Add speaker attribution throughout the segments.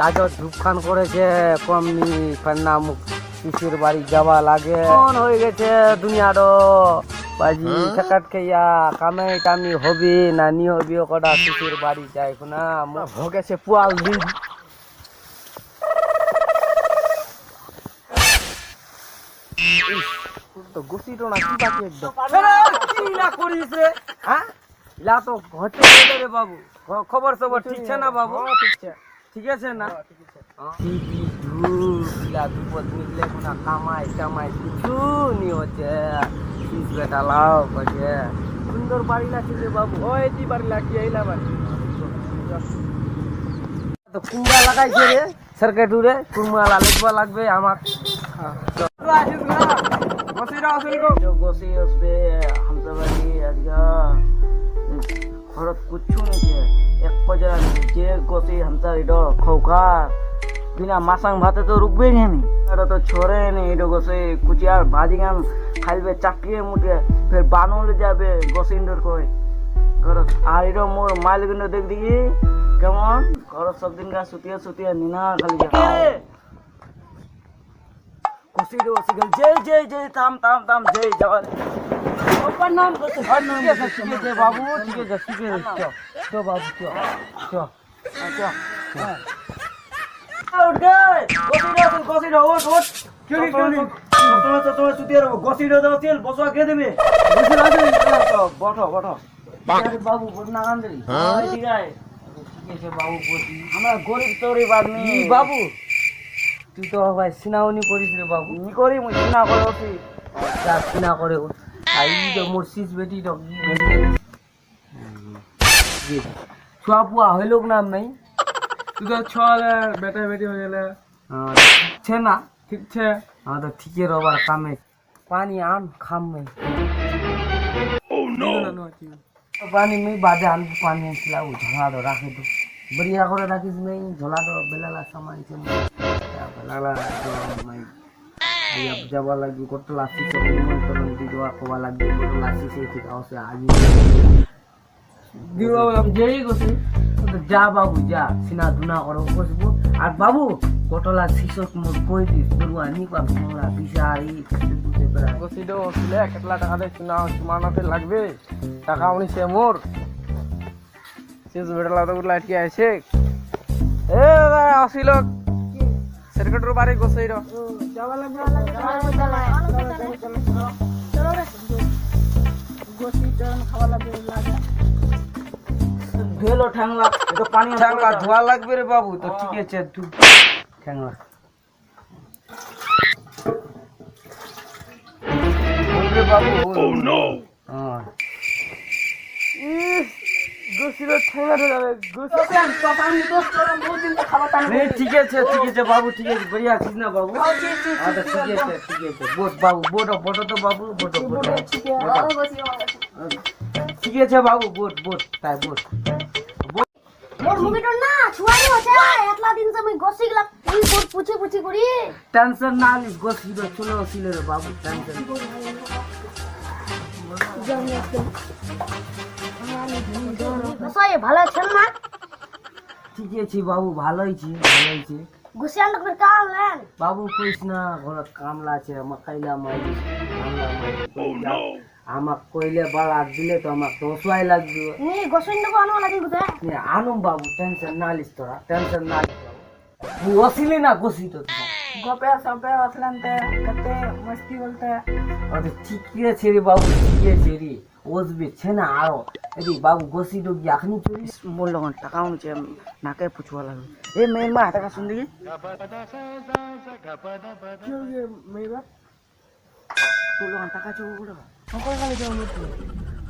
Speaker 1: আজ ধূপখান করেছে কমনি ফান্না মুখ শিশির বাড়ি যাওয়া লাগে কোন হয়ে গেছে দুনিয়ারও বাজি ঠেকাট খেয়া কামে টামি হবি না নি হবি কটা শিশির বাড়ি যাই না ভোগেছে পুয়াল দিন তো গুছিটো না কি বাকি একদম কি না করিস রে হ্যাঁ ইলা তো হচ্ছে রে বাবু খবর সবর ঠিক আছে না বাবু ঠিক আছে না ইলা দুপদ নিকলে কোনা কামাই কামাই কিছু নি হচ্ছে পিস বেটা লাও বাজে সুন্দর বাড়ি লাগছে রে বাবু ওই দি বাড়ি লাগি আইলা বাড়ি তো কুমড়া লাগাইছে রে সার্কিটুরে কুমড়া লাগবা লাগবে আমার গোসি আসবে হামসাবাড়ি আজকে খরচ কুচ্ছু নেছে এক পয়সা যে গোসি হামসা এটা খৌকা বিনা মাসাং ভাতে তো রুকবে নি আমি এটা তো ছড়ে নি এটা গোসে কুচিয়ার ভাজি গান খাইবে চাকরিয়ে মুটে ফের বানলে যাবে গোসিন্ডর কই খরচ আর এটা মোর মাইল কিন্তু দেখ দেখি কেমন খরচ সব দিন গা সুতিয়া সুতিয়া নিনা খালি खुशी रो सिगल जय जय जय थाम थाम थाम जय जवान ऊपर नाम ठीक है बाबू ठीक है ठीक है चो बाबू चो उठ गए गोसी रो उठ क्यों तो सुतिया रो गोसी रो दो तेल बसवा के देबे गोसी रो तो बैठो अरे बाबू बोलना कान दे हां ठीक है बाबू बोली हमरा गरीब तोरी आदमी बाबू তুই তো ভাই সিনাউনি করিস রে বাবু নি করি মুই সিনা করে ওছি যা সিনা করে আই তো মোর সিস বেটি তো জি ছুয়া পুয়া হইলো না নাই তুই তো ছলে বেটা বেটি হয়ে গেলে ছে না ঠিক ছে হ্যাঁ তো ঠিকই রবার কামে পানি আন খাম মে ও নো পানি মে বাদে আন পানি ছিলা ও ঝোলা দো রাখে তো बढ़िया করে রাখিস নাই ঝোলা দো বেলালা সামান ছে লাগলা মাই আইয়া যাবা লাগি কত লাসি সব নিমন্ত্রণ দিবা কোবা লাগি কত লাসি সেই ঠিক আছে আজি দিবা যেই গছি তো যা বাবু যা সিনা দুনা করো বসবো আর বাবু কতলা শিশক মোর কই দিস বলুয়া নি পা মোরা বিশারি বুঝতে পারা গছি দো ছিলে কতলা টাকা দে সিনা মানাতে লাগবে টাকা উনি সে মোর শেষ বেড়লা তো লাইট কি আছে এ আসিল सर्किटर बारे गोसई रो जावा लग चलो रे गोसी टन खावा लगे लागे ढेलो ठांगला तो पानी ठांगला धोआ लागबे रे बाबू तो ठीक है तू ठांगला रे बाबू ओ नो हां गोसी रो ठांगा रे गोसी प्लान पानी तो बहुत दिन तक खावा तान नहीं ठीक है बाबू ठीक है बढ़िया चीज ना बाबू हां तो ठीक है बोट बाबू बोटो तो बाबू बोटो ठीक है और गोसी ठीक है बाबू बोट ताई बोट
Speaker 2: मोर मुगीटर ना छुआई होছে এতলা দিন से মই গোসি গলা তুই बोट पूछी করি
Speaker 1: টেনশন না নিস গোসি रो চলো ছিল রে বাবু টেনশন
Speaker 2: জানি আছে গোসাই ভালো আছেন না
Speaker 1: ঠিক আছে বাবু ভালোই ছি
Speaker 2: গোসাই লোক কাম নেন
Speaker 1: বাবু কইস না ঘরত কামলা আছে মকাইলা মাইলি ও নো আমাক কইলে বালা দিলে তো আমাক তো সোয়াই লাগবে
Speaker 2: নি গোসাই লোক আনো লাগি বুঝা
Speaker 1: নি আনুম বাবু টেনশন না লিস তোরা টেনশন না বু ওসিলি না গোসি তো গোপে সবে আসলানতে কতে মস্তি বলতে আরে ঠিক আছে রে বাবু ঠিক আছে রে ওজবে ছেনা আরো এদি বাবু গোসি তো এখনি চুরি বললো টাকা উনছে নাকে পুছওয়া লাগবে এ মেয়ের মা টাকা শুন দেখি কি হয়ে মেয়েরা বললো টাকা চোখ বলো সকাল কালে যাও না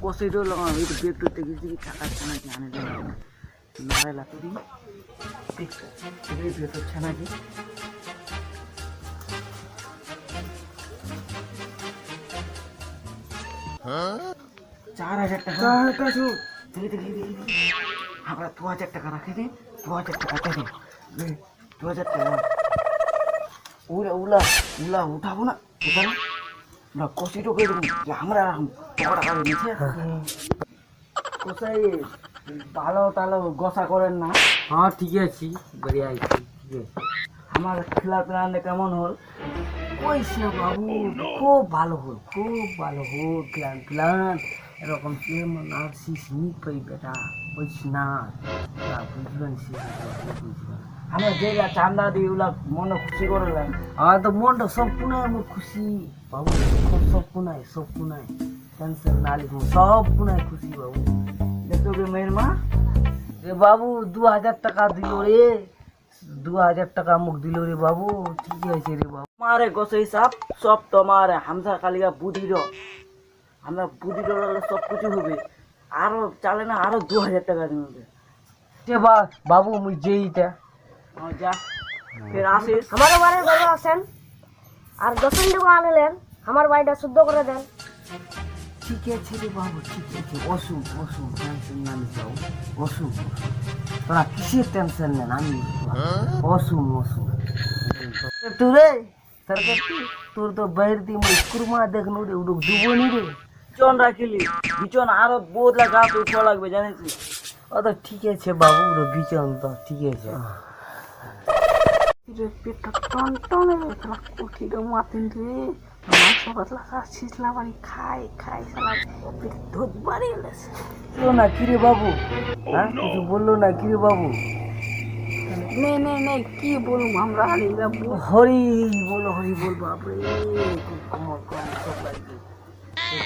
Speaker 1: গোসি তো লগা এই তো বেগ তো দেখি টাকা ছানা কি আনে না লা তুই ঠিক আছে এই বেগ তো ছানা কি হ্যাঁ 4000 টাকা কাছু দেখি আমরা 2000 টাকা রাখি দে 2000 টাকা দে 2000 টাকা উলা উঠাবো না না কষি তো কই দেব যে আমরা টাকা টাকা নিছে কোসাই ভালো তাহলে গোসা করেন না। হ্যাঁ ঠিক আছে, বেরিয়ে আইছি। ঠিক আছে, আমার খেলা প্ল্যান কেমন হল? কইস না বাবু, খুব ভালো হল, খুব ভালো হল। প্ল্যান এরকম নার্সিস নিক পাই বেটা, কইস না। বুঝবেন আমরা যেগুলা চান্দা দিই ওগুলা মনে খুশি করলেন, আমার তো মনটা সব পুনায় আমার খুশি বাবু, সব পুনায় টেনশন না লিখো, সব পুনায় খুশি বাবু। দেখো রে মেয়ের মা, রে বাবু 2000 টাকা দিল রে, 2000 টাকা মুখ দিল রে বাবু। ঠিক আছে রে বাবু, মারে গোসে হিসাব সব তোমার হামসা কালিকা বুদ্ধির, আমরা বুদ্ধির সব কিছু হবে। আরো চালে না, আরো 2000 টাকা দিবে। বাবু মুই যেইটা যা ফের আসিস।
Speaker 2: আমারও বাড়ির গরু আছেন আর গোসলটুকু আনলেন, আমার বাড়িটা শুদ্ধ করে দেন।
Speaker 1: ঠিক আছে রে বাবু, ঠিক আছে। অসুখ টেনশন না নিস বাবু, অসুখ তোরা কিসের টেনশন নেন, আমি অসুখ। তুই রে সরকার, তোর তো বাইর দিয়ে মুই কুরমা দেখনু রে, উড়ুক দুবনি রে বিচন রাখিলি, বিচন আরো বহুত লাগা উঠা লাগবে জানিস। ও তো ঠিক আছে বাবু, ওর বিচন তো ঠিক আছে।
Speaker 3: পেটটা টনটনে খেলা কঠিটা মাতিন রে মাংস পাতলা ছিসলা বাড়ি খাই সালা পেট ধোজ বাড়ি এলেছে।
Speaker 1: বললো না কিরে বাবু, হ্যাঁ কিছু বললো না কিরে বাবু?
Speaker 3: নেই কি বলবো আমরা হারিয়ে
Speaker 1: হরি বল বাপরে, খুব কমল কম সব লাগবে।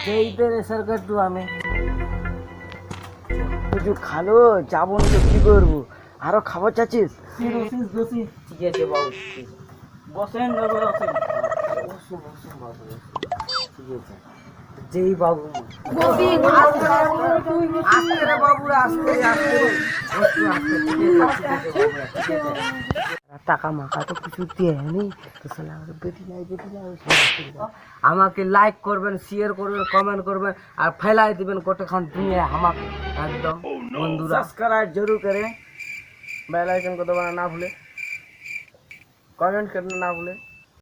Speaker 1: সেইতে রে সরকার তু আমি কিছু খালো যাবো না তো কি করবো, আরো খাবার চাচ্ছিস? ঠিক আছে বাবু, বসেন বাবু, বসেন বাবু, ঠিক আছে। যেই বাবু আসতে রে বাবু, আসতে টাকা মাকা তো কিছু দেয়নি তো, বেটি নাই। আমাকে লাইক করবেন, শেয়ার করবেন, কমেন্ট করবেন আর ফেলাই দিবেন কতক্ষণ দুনিয়া আমাকে একদম। বন্ধুরা सब्सक्राइब जरूर करें, बेल आइकन को दबाना ना भूले, कमेंट करना ना भूले।